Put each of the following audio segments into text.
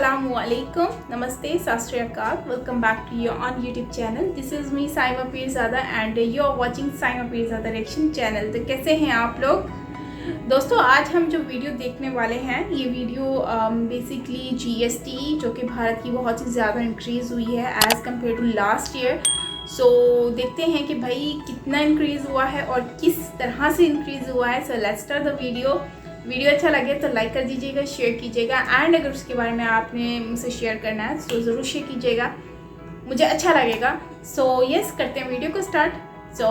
Assalamualaikum, Namaste, Sat Shri Akal. Welcome back to your on YouTube channel. This is me Saima Pirzada and you are watching Saima Pirzada Reaction channel. तो कैसे हैं आप लोग दोस्तों? आज हम जो वीडियो देखने वाले हैं ये वीडियो बेसिकली GST जो कि भारत की बहुत ही ज़्यादा इंक्रीज़ हुई है as compare to last year. So देखते हैं कि भाई कितना इंक्रीज़ हुआ है और किस तरह से इंक्रीज़ हुआ है। So let's start the video अच्छा लगे तो लाइक कर दीजिएगा, शेयर कीजिएगा एंड अगर उसके बारे में आपने मुझसे शेयर करना है तो ज़रूर शेयर कीजिएगा, मुझे अच्छा लगेगा। सो यस, करते हैं वीडियो को start. So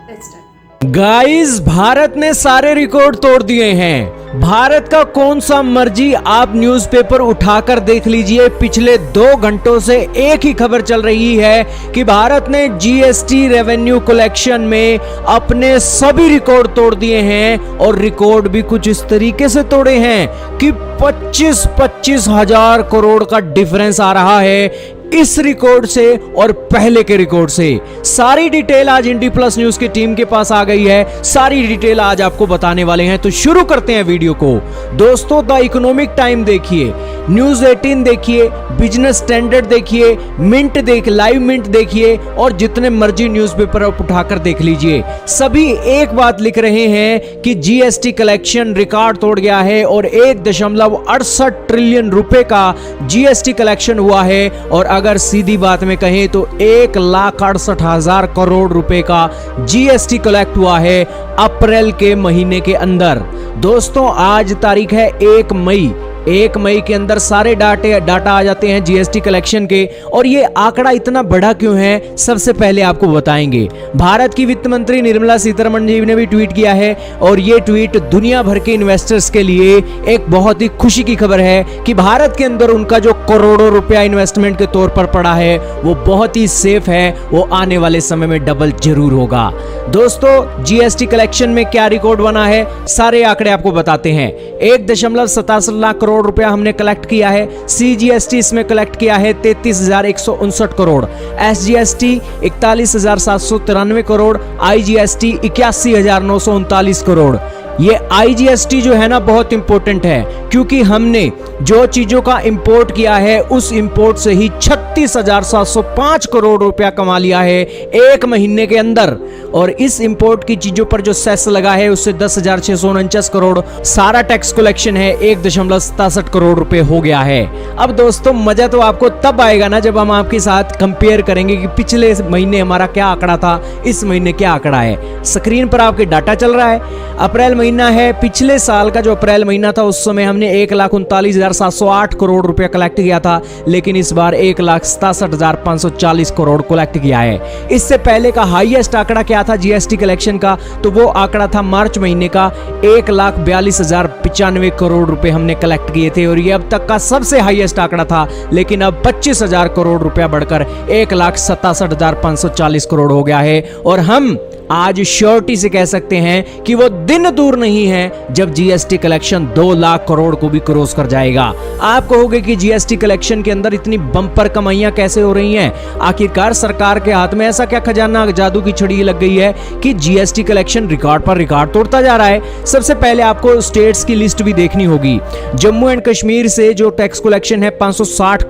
let's start. Guys, Bharat ने सारे रिकॉर्ड तोड़ दिए हैं। भारत का कौन सा मर्जी आप न्यूज़पेपर उठाकर देख लीजिए, पिछले 2 घंटों से एक ही खबर चल रही है कि भारत ने जीएसटी रेवेन्यू कलेक्शन में अपने सभी रिकॉर्ड तोड़ दिए हैं और रिकॉर्ड भी कुछ इस तरीके से तोड़े हैं कि 25 हजार करोड़ का डिफरेंस आ रहा है इस रिकॉर्ड से और पहले के रिकॉर्ड से। सारी डिटेल आज इंडी प्लस न्यूज की टीम के पास आ गई है, सारी डिटेल आज आपको बताने वाले हैं। तो शुरू करते हैं वीडियो को। दोस्तों, द इकोनॉमिक टाइम देखिए, न्यूज 18 देखिए, बिजनेस स्टैंडर्ड देखिए, मिंट लाइव मिंट देखिए और जितने मर्जी न्यूज़पेपर आप उठाकर देख लीजिए, सभी एक बात लिख रहे हैं कि जीएसटी कलेक्शन रिकॉर्ड तोड़ गया है और 1.68 ट्रिलियन रुपए का जीएसटी कलेक्शन हुआ है। और अगर सीधी बात में कहें तो 1,68,000 करोड़ रुपए का जीएसटी कलेक्ट हुआ है अप्रैल के महीने के अंदर। दोस्तों, आज तारीख है 1 मई। 1 मई के अंदर सारे डाटा आ जाते हैं जीएसटी कलेक्शन के। और ये आंकड़ा इतना बड़ा क्यों है, सबसे पहले आपको बताएंगे। भारत की वित्त मंत्री निर्मला सीतारमण जी ने भी ट्वीट किया है और ये ट्वीट दुनिया भर के इन्वेस्टर्स के लिए एक बहुत ही खुशी की खबर है कि भारत के अंदर उनका जो करोड़ों रुपया इन्वेस्टमेंट के तौर पर पड़ा है वो बहुत ही सेफ है, वो आने वाले समय में डबल जरूर होगा। दोस्तों, जीएसटी कलेक्शन में क्या रिकॉर्ड बना है, सारे आंकड़े आपको बताते हैं। 1.67 लाख करोड़ रुपया हमने कलेक्ट किया है। सीजीएसटी इसमें कलेक्ट किया है 33,159 करोड़, एसजीएसटी 41,793 करोड़, आईजीएसटी 81,939 करोड़। ये आईजीएसटी जो है ना बहुत इंपॉर्टेंट है क्योंकि हमने जो चीजों का इंपोर्ट किया है उस इंपोर्ट से ही 36,705 करोड़ रुपया कमा लिया है 1 महीने के अंदर। और इस इंपोर्ट की चीजों पर जो सेस लगा है उससे 10,649 करोड़, सारा टैक्स कलेक्शन है 1.67 करोड़ रुपए हो गया है। अब दोस्तों, मजा तो आपको तब आएगा ना जब हम आपके साथ कंपेयर करेंगे कि पिछले महीने हमारा क्या आंकड़ा था, इस महीने क्या आंकड़ा है। स्क्रीन पर आपके डाटा चल रहा है, अप्रैल महीना है। पिछले साल का जो अप्रैल महीना था उस समय हमने 1,39,708 करोड़ रुपया कलेक्ट किया था, लेकिन इस बार 1,67,540 करोड़ कलेक्ट किया है। इससे पहले का हाईएस्ट आंकड़ा क्या था जीएसटी कलेक्शन का, तो वो आंकड़ा था मार्च महीने का, 1,42,095 करोड़ रुपए हमने कलेक्ट किए थे और ये अब तक का सबसे हाईएस्ट आंकड़ा था। लेकिन अब 25,000 करोड़ रुपया बढ़कर 1,67,540 करोड़ हो गया है और हम आज श्योरिटी से कह सकते हैं कि वो दिन दूर नहीं है जब जीएसटी कलेक्शन 2 लाख करोड़ को भी क्रॉस कर जाएगा। आप कहोगे कि जीएसटी कलेक्शन के अंदर इतनी बम्पर कमाइयां कैसे हो रही हैं? आखिरकार सरकार के हाथ में ऐसा क्या खजाना जादू की छड़ी लग गई है कि जीएसटी कलेक्शन रिकॉर्ड पर रिकॉर्ड तोड़ता जा रहा है? सबसे पहले आपको स्टेट्स की लिस्ट भी देखनी होगी। जम्मू एंड कश्मीर से जो टैक्स कलेक्शन है 560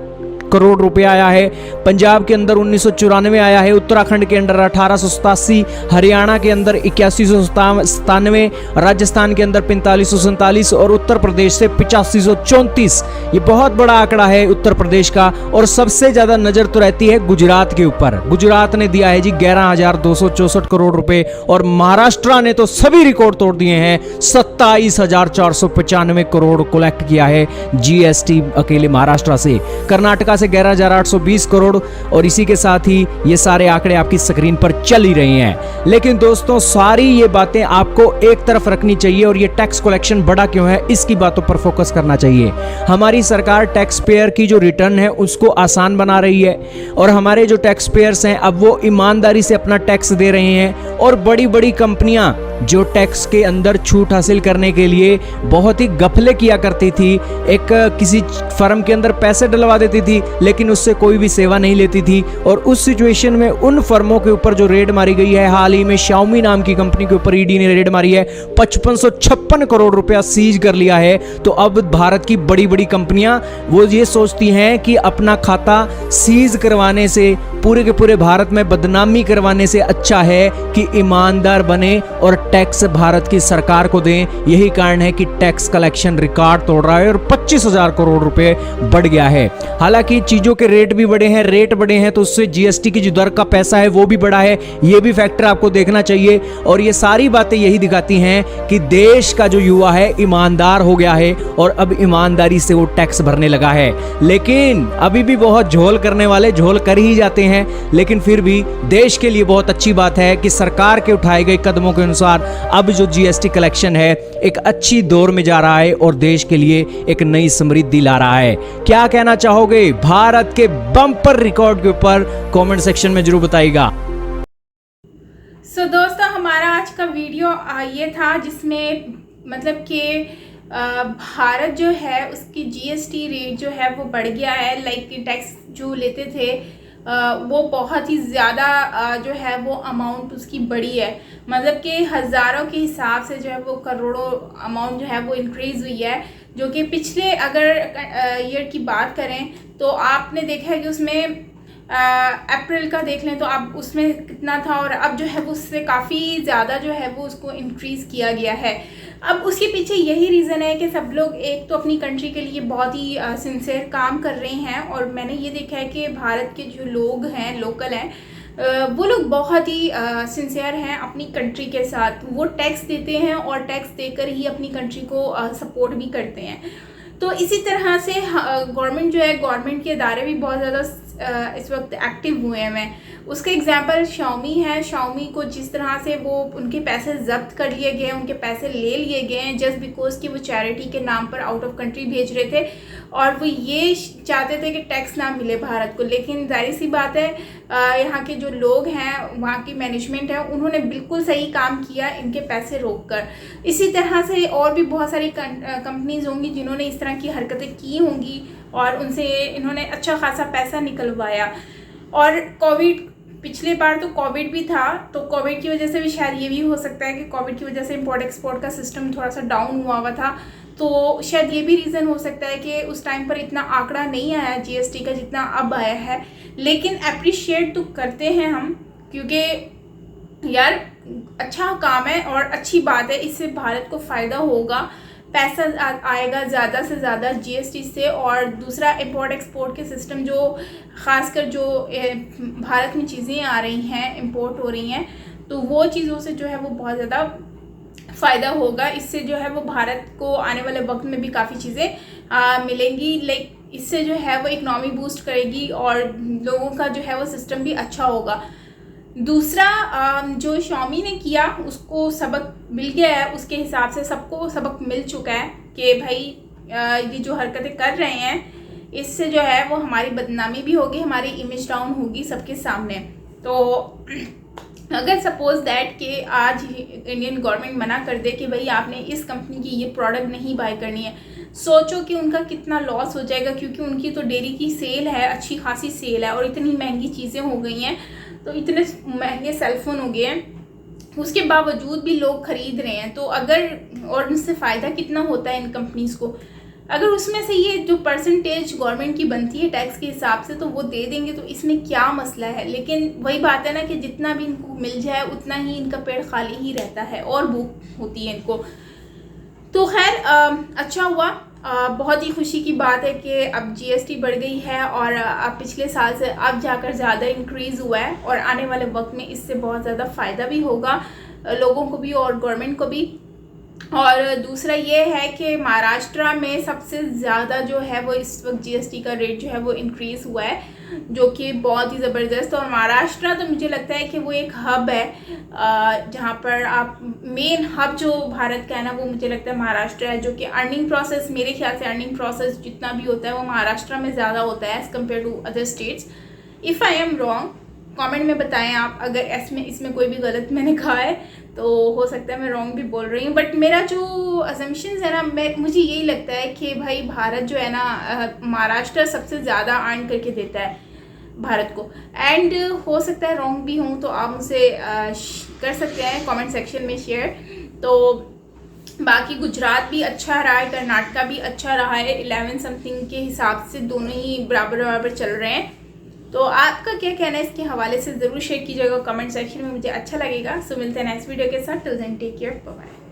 करोड़ रुपया आया है, पंजाब के अंदर 1994 आया है, उत्तराखंड के अंदर 1887, हरियाणा के अंदर 8197, राजस्थान के अंदर 4547 और उत्तर प्रदेश से 8534। ये बहुत बड़ा आंकड़ा है उत्तर प्रदेश का। और सबसे ज्यादा नजर तो रहती है गुजरात के ऊपर। गुजरात ने दिया है जी 11,264 करोड़ रुपए और महाराष्ट्र ने तो सभी रिकॉर्ड तोड़ दिए हैं, 27,495 करोड़ कलेक्ट किया है जीएसटी अकेले महाराष्ट्र से। कर्नाटक से 11,820 करोड़ और इसी के साथ ही ये सारे आंकड़े आपकी स्क्रीन पर चल ही रहे हैं। लेकिन दोस्तों, सारी ये बातें आपको एक तरफ रखनी चाहिए और ये टैक्स कलेक्शन बड़ा क्यों है इसकी बातों पर फोकस करना चाहिए। हमारी सरकार टैक्स पेयर की जो रिटर्न है उसको आसान बना रही है और हमारे जो टैक्स पेयर्स हैं अब वो ईमानदारी से अपना टैक्स दे रहे हैं और बड़ी बड़ी कंपनियां जो टैक्स के अंदर छूट हासिल करने के लिए बहुत ही गफले किया करती थी। एक किसी फर्म के अंदर पैसे डलवा देती थी लेकिन उससे कोई भी सेवा नहीं लेती थी। और उस सिचुएशन में उन फर्मों के ऊपर जो रेड मारी गई है, हाल ही में Xiaomi नाम की कंपनी के ऊपर ईडी ने रेड मारी है, 5556 करोड़ रुपया सीज कर लिया है। तो अब भारत की बड़ी बड़ी कंपनियां वो ये सोचती हैं कि अपना खाता सीज करवाने से, पूरे के पूरे भारत में बदनामी करवाने से अच्छा है कि ईमानदार बने और टैक्स भारत की सरकार को दें। यही कारण है कि टैक्स कलेक्शन रिकॉर्ड तोड़ रहा है और 25,000 करोड़ रुपए बढ़ गया है। हालांकि चीजों के रेट भी बढ़े हैं, रेट बढ़े हैं तो उससे जीएसटी की जो दर का पैसा है वो भी बढ़ा है। ये भी फैक्टर आपको देखना चाहिए। और ये सारी बातें यही दिखाती हैं कि देश का जो युवा है ईमानदार हो गया है और अब ईमानदारी से वो टैक्स भरने लगा है। लेकिन अभी भी बहुत झोल करने वाले झोल कर ही जाते हैं, लेकिन फिर भी देश के लिए बहुत अच्छी बात है कि सरकार के उठाए गए कदमों के अनुसार अब जो जीएसटी कलेक्शन है एक अच्छी दौर में जा रहा है और देश के लिए एक नई समृद्धि ला रहा है। क्या कहना चाहोगे भारत के बम्पर रिकॉर्ड के ऊपर? कमेंट सेक्शन में जरूर बताइएगा। दोस्तों, हमारा आज का वीडियो ये था जिसमें मतलब कि भारत जो है उसकी जीएसटी रेट जो है वो बढ़ गया है। लाइक टैक्स जो लेते थे वो बहुत ही ज़्यादा जो है वो अमाउंट उसकी बढ़ी है। मतलब कि हज़ारों के हिसाब से जो है वो करोड़ों अमाउंट जो है वो इंक्रीज़ हुई है। जो कि पिछले अगर ईयर की बात करें तो आपने देखा है कि उसमें अप्रैल का देख लें तो अब उसमें कितना था और अब जो है वो उससे काफ़ी ज़्यादा जो है वो उसको इंक्रीज़ किया गया है। अब उसके पीछे यही रीज़न है कि सब लोग एक तो अपनी कंट्री के लिए बहुत ही सिंसियर काम कर रहे हैं। और मैंने ये देखा है कि भारत के जो लोग हैं, लोकल हैं, वो लोग बहुत ही सिंसियर हैं अपनी कंट्री के साथ। वो टैक्स देते हैं और टैक्स देकर ही अपनी कंट्री को सपोर्ट भी करते हैं। तो इसी तरह से गवर्नमेंट जो है, गवर्नमेंट के इदारे भी बहुत ज़्यादा इस वक्त एक्टिव हुए हैं। उसका एग्जांपल Xiaomi है। Xiaomi को जिस तरह से वो उनके पैसे जब्त कर लिए गए, उनके पैसे ले लिए गए हैं जस्ट बिकॉज कि वो चैरिटी के नाम पर आउट ऑफ कंट्री भेज रहे थे और वो ये चाहते थे कि टैक्स ना मिले भारत को। लेकिन जाहिर सी बात है यहाँ के जो लोग हैं, वहाँ की मैनेजमेंट है, उन्होंने बिल्कुल सही काम किया इनके पैसे रोक कर। इसी तरह से और भी बहुत सारी कंपनीज होंगी जिन्होंने इस तरह की हरकतें की होंगी और उनसे इन्होंने अच्छा खासा पैसा निकलवाया। और कोविड, पिछले बार तो कोविड भी था, तो कोविड की वजह से भी शायद ये भी हो सकता है कि कोविड की वजह से इंपोर्ट एक्सपोर्ट का सिस्टम थोड़ा सा डाउन हुआ था। तो शायद ये भी रीज़न हो सकता है कि उस टाइम पर इतना आंकड़ा नहीं आया जीएसटी का जितना अब आया है। लेकिन अप्रिशिएट तो करते हैं हम, क्योंकि यार अच्छा काम है और अच्छी बात है। इससे भारत को फ़ायदा होगा, पैसा आएगा ज़्यादा से ज़्यादा जीएसटी से। और दूसरा, इंपोर्ट एक्सपोर्ट के सिस्टम जो ख़ासकर जो भारत में चीज़ें आ रही हैं, इंपोर्ट हो रही हैं, तो वो चीज़ों से जो है वो बहुत ज़्यादा फ़ायदा होगा। इससे जो है वो भारत को आने वाले वक्त में भी काफ़ी चीज़ें मिलेंगी। लाइक इससे जो है वो इकनॉमी बूस्ट करेगी और लोगों का जो है वो सिस्टम भी अच्छा होगा। दूसरा, जो Xiaomi ने किया उसको सबक मिल गया है, उसके हिसाब से सबको सबक मिल चुका है कि भाई ये जो हरकतें कर रहे हैं इससे जो है वो हमारी बदनामी भी होगी, हमारी इमेज डाउन होगी सबके सामने। तो अगर सपोज दैट कि आज इंडियन गवर्नमेंट मना कर दे कि भाई आपने इस कंपनी की ये प्रोडक्ट नहीं बाय करनी है, सोचो कि उनका कितना लॉस हो जाएगा। क्योंकि उनकी तो डेली की सेल है, अच्छी खासी सेल है और इतनी महंगी चीज़ें हो गई हैं, तो इतने महंगे सेलफोन हो गए हैं, उसके बावजूद भी लोग ख़रीद रहे हैं। तो अगर, और उनसे फ़ायदा कितना होता है इन कंपनीज़ को, अगर उसमें से ये जो परसेंटेज गवर्नमेंट की बनती है टैक्स के हिसाब से तो वो दे देंगे तो इसमें क्या मसला है। लेकिन वही बात है ना कि जितना भी इनको मिल जाए उतना ही इनका पेट खाली ही रहता है और भूख होती है इनको। तो खैर अच्छा हुआ, बहुत ही खुशी की बात है कि अब जीएसटी बढ़ गई है और अब पिछले साल से अब जाकर ज़्यादा इंक्रीज़ हुआ है और आने वाले वक्त में इससे बहुत ज़्यादा फ़ायदा भी होगा लोगों को भी और गवर्नमेंट को भी। और दूसरा ये है कि महाराष्ट्र में सबसे ज़्यादा जो है वो इस वक्त जीएसटी का रेट जो है वो इंक्रीज़ हुआ है, जो कि बहुत ही ज़बरदस्त। और महाराष्ट्र तो मुझे लगता है कि वो एक हब है जहाँ पर आप, मेन हब जो भारत का है ना, वो मुझे लगता है महाराष्ट्र है। जो कि अर्निंग प्रोसेस, मेरे ख्याल से अर्निंग प्रोसेस जितना भी होता है वो महाराष्ट्र में ज़्यादा होता है as compare to other states. If I am wrong comment में बताएं आप, अगर इसमें कोई भी गलत मैंने कहा है तो हो सकता है मैं रॉन्ग भी बोल रही हूँ। बट मेरा जो असम्पशंस है ना, मुझे यही लगता है कि भाई भारत जो है ना, महाराष्ट्र सबसे ज़्यादा अर्न करके देता है भारत को। एंड हो सकता है रॉन्ग भी हूँ, तो आप मुझसे कर सकते हैं कमेंट सेक्शन में शेयर। तो बाकी गुजरात भी अच्छा रहा है, कर्नाटका भी अच्छा रहा है, 11 समथिंग के हिसाब से दोनों ही बराबर बराबर चल रहे हैं। तो आपका क्या कहना है इसके हवाले से ज़रूर शेयर कीजिएगा कमेंट सेक्शन में, मुझे अच्छा लगेगा। सो मिलते हैं नेक्स्ट वीडियो के साथ। Till then take care, bye bye.